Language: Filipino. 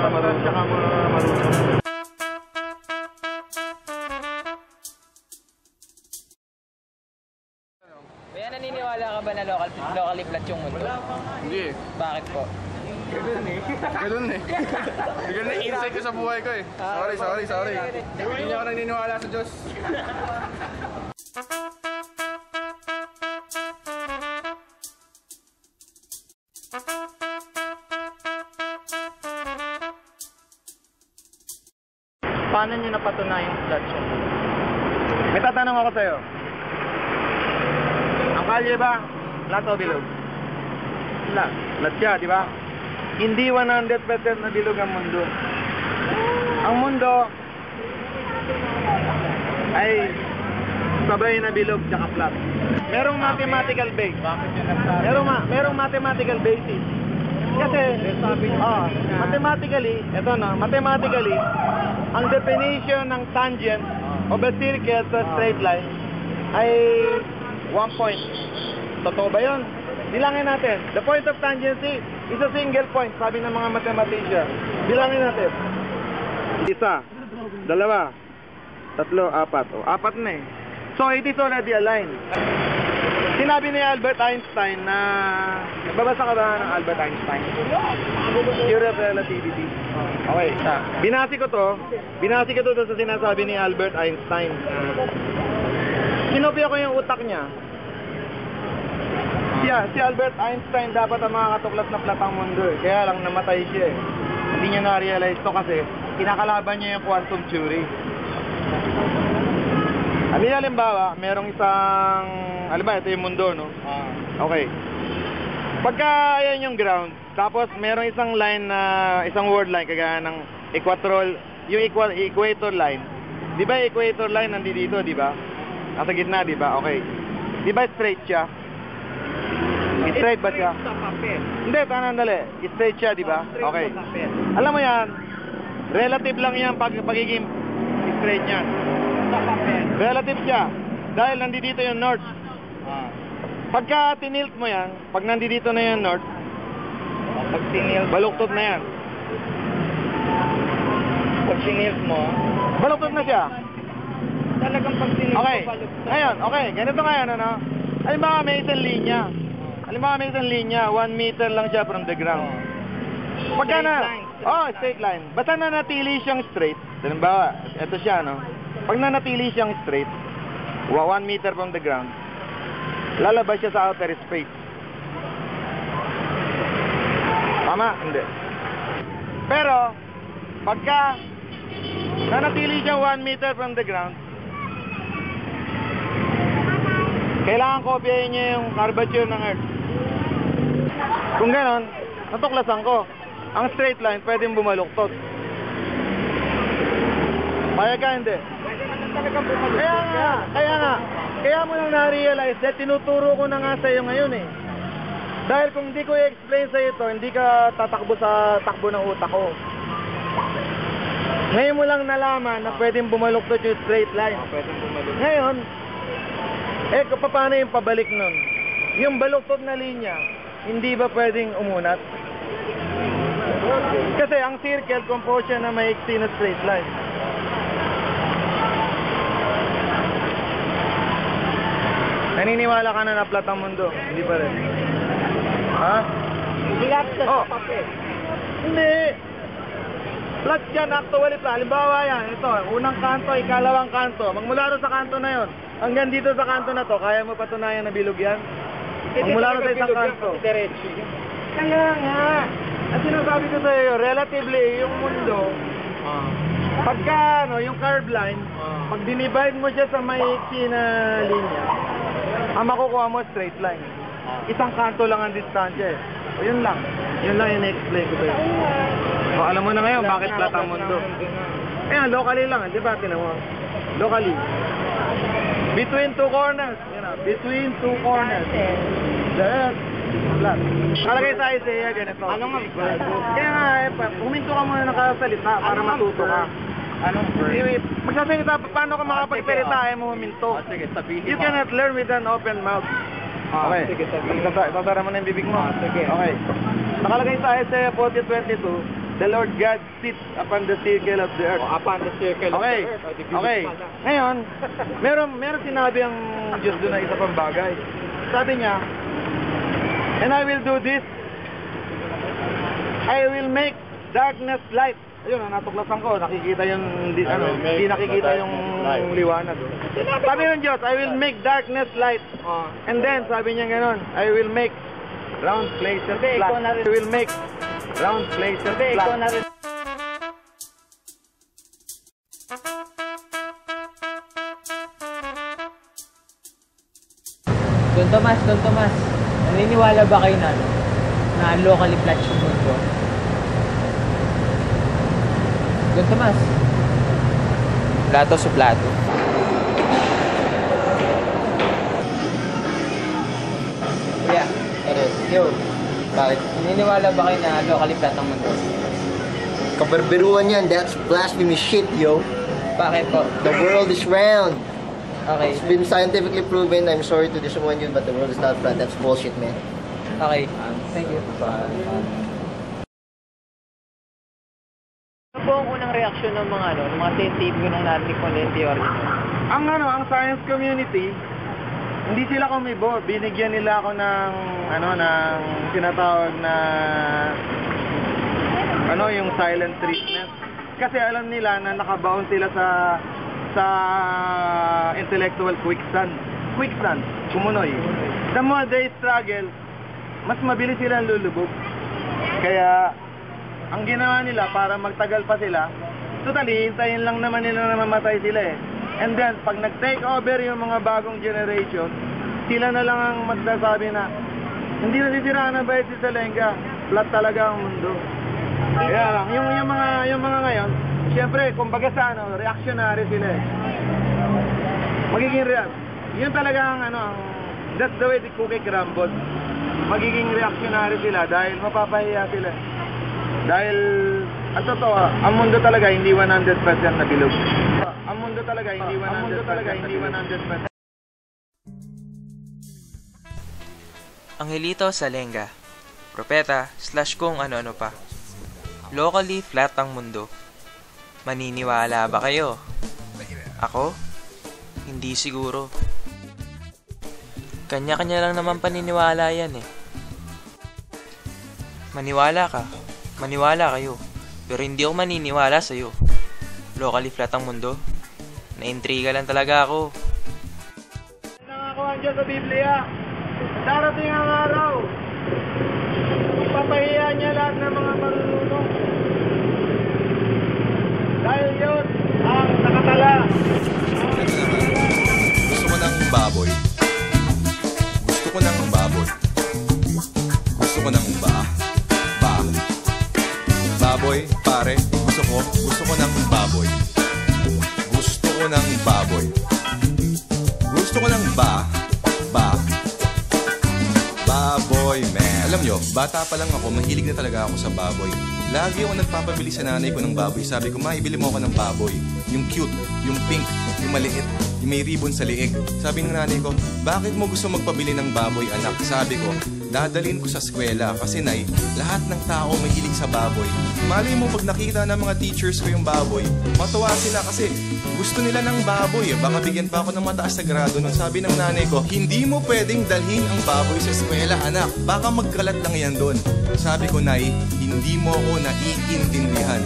Tsaka marunong. Kaya naniniwala ka ba na locally flat yung mundo? Hindi eh. Bakit po? Ganun eh. Ganun na insight ko sa buhay ko eh. Sorry. Hindi ako naniniwala sa Diyos. Paano nyo napatunayan flat yung mundo? May tatanong ako sa'yo. Ang kalye ba? Flat o bilog? Flat. Flat siya, di ba? Hindi 100% na bilog ang mundo. Ang mundo ay sabay na bilog tsaka flat. Merong mathematical base. Merong mathematical basis. Kasi, mathematically, ang definition ng tangent of a circle to a straight line ay 1 point. Totoo ba yun? Bilangin natin. The point of tangency is a single point, sabi ng mga mathematician. Bilangin natin. 1, 2, 3, 4. O, 4 na eh. So, it is already a line. Sinabi ni Albert Einstein na... Nagbabasa ka ba ng Albert Einstein? Theory of Relativity. Okay. Binasi ko to sa sinasabi ni Albert Einstein. Sinopya ko yung utak niya. Si Albert Einstein dapat ang makakatuklas na flat ang mundo eh. Kaya lang namatay siya eh. Hindi niya na-realize to kasi kinakalaban niya yung quantum theory. Halimbawa, merong isang... ito yung mundo, no? Okay. Pagka ayan yung ground, tapos merong isang line na, isang word line, kagaya ng equator line. Di ba equator line nandito, di ba? Nasa gitna, di ba? Okay. Di ba straight siya? Straight ba siya? Hindi, tanandali. Straight siya, di ba? Okay. Alam mo yan, relative lang yan pagiging straight niya. Relative siya. Dahil nandito yung north. Pagka tinilt mo yan, pag nandito na yung north, pag tinilt, baluktot na yan. Pag tinilt mo, baluktot na siya. Talagang pag tinilt mo, baluktot. Ngayon, okay, ganito ngayon, ano? Halimbawa may isang linya. 1 meter lang siya from the ground. Pagka na, straight line. Basta na natili siyang straight, halimbawa, ito siya, no? Pag nanatili siyang straight, 1 meter from the ground, lalabas siya sa outer space. Tama? Hindi. Pero, pagka nanatili siya 1 meter from the ground, kailangan kopyahin niya yung curvature ng Earth. Kung ganon, natuklasan ko, ang straight line pwedeng bumaluktot. Payag ka, hindi? Kaya mo lang na-realize that tinuturo ko na nga sa'yo ngayon eh. Dahil kung hindi ko i-explain sa'yo ito, hindi ka tatakbo sa takbo ng utak ko. Ngayon mo lang nalaman na pwedeng bumaluktot yung straight line. Ngayon, paano yung pabalik nun? Yung baluktot na linya, hindi ba pwedeng umunat? Kasi ang circle composed siya na maiksi na straight line. Naniniwala ka na flat ang mundo? Hindi pa rin. Ha? Hindi lahat sa papel. Hindi. Flat yan, actually flat. Halimbawa yan, ito, unang kanto, ikalawang kanto. Magmula rin sa kanto na yon, hanggang dito sa kanto na to, kaya mo patunayan na bilog yan? Magmula rin sa isang kanto. Kaya nga. At sinasabi ko sa iyo, relatively, yung mundo, pagka, yung curve line, pag dinivide mo siya sa maiksi na linya, ang makukuha mo straight line. Isang kanto lang ang distansya eh. O yun lang yung explain ko sa'yo. O alam mo na ngayon bakit flat ang mundo. Ayan, locally lang, di ba? Tinan mo. Locally. Between two corners. Between two corners. That's flat. Kalagay sa Isaiah, ganito. Ano nga flat? Kaya nga, huminto ka muna nakasalita para matuto ka. Anong verb? Magsasalita, paano ka makapagsalita ay mo huminto? Sige, sabihin mo. You cannot learn with an open mouth. Okay. Sige, sabihin. Sasara mo na yung bibig mo. Sige. Okay. Nakalagay sa Isaiah 40:22, the Lord God sits upon the circle of the earth. Upon the circle Okay, of the earth. okay. Ngayon, meron sinabi ang Diyos doon na isa pang bagay. Sabi niya, and I will do this. I will make darkness light. Ayun, natuklasan ko. Nakikita yung, hindi nakikita yung liwanag. Sabi ng Diyos, I will make darkness light. And then, sabi niya gano'n, I will make round places flat. I will make round places flat. Don Tomas, naniniwala ba kayo na locally flat yung mundo? Don Tomas, plato sa plato. Yeah, yo, bakit? Naniniwala ba kayo na locally flat ang mundo? Kabarberuan yan, that's blasphemy shit, yo. Bakit po? The world is round. Okay, It's been scientifically proven. I'm sorry to disappoint you, but the world is not flat. That's bullshit, man. okay. Thank you. Ano po ang unang reaksyon ng mga ng mga scientific ng nating content theory? Ang science community, hindi sila kumibo. Binigyan nila ako ng ng tinatawag na yung silent treatment. Kasi alam nila na nakabaon sila sa intellectual quicksand, kumunoy. The more they struggle, mas mabilis silang lulubog. Kaya ang ginawa nila para magtagal pa sila, totally, hintayin lang naman nila na mamatay sila eh. And then, pag nag-take over yung mga bagong generation, sila na lang ang magsasabi na hindi nasisiraan ng bayad si Salenga, flat talaga ang mundo. Kaya lang, yung mga ngayon, siyempre, kumbaga sa reactionary sila eh. Magiging yun talaga that's the way the cookie crumbles. Magiging reactionary sila dahil mapapahiya sila. Dahil, ang totoo, ang mundo talaga hindi 100% na bilog. Ang mundo talaga hindi 100%. Angelito Salenga, propeta / kung ano-ano pa. Locally flat ang mundo. Maniniwala ba kayo? Ako? Hindi siguro. Kanya-kanya lang naman paniniwala yan eh. Maniwala ka. Maniwala kayo. Pero hindi ako maniniwala sa'yo. Locally flat ang mundo. Naintriga lang talaga ako. Nangakuhan dyan sa Biblia, darating ang araw, papahiya niya lahat ng mga marunong. Dahil yun ang nakatala. Gusto ko ng baboy. Gusto ko ng baboy. Gusto ko ng baboy, pare. Gusto ko ng baboy. Gusto ko ng baboy. Gusto ko ng baboy, man. Alam nyo, bata pa lang ako, mahilig na talaga ako sa baboy. Lagi ako nagpapabili sa nanay ko ng baboy. Sabi ko, ma, ibili mo ako ng baboy. Yung cute, yung pink, yung maliit, yung may ribbon sa liig. Sabi ng nanay ko, bakit mo gusto magpabili ng baboy, anak? Sabi ko, dadalhin ko sa eskwela kasi nay, lahat ng tao mahilig sa baboy. Malay mo pag nakita ng mga teachers ko yung baboy, matuwa sila kasi gusto nila ng baboy. Baka bigyan pa ako ng mataas na grado nun. Sabi ng nanay ko, hindi mo pwedeng dalhin ang baboy sa eskwela, anak. Baka magkalat lang yan doon. Sabi ko, nay, hindi mo ako naiintindihan.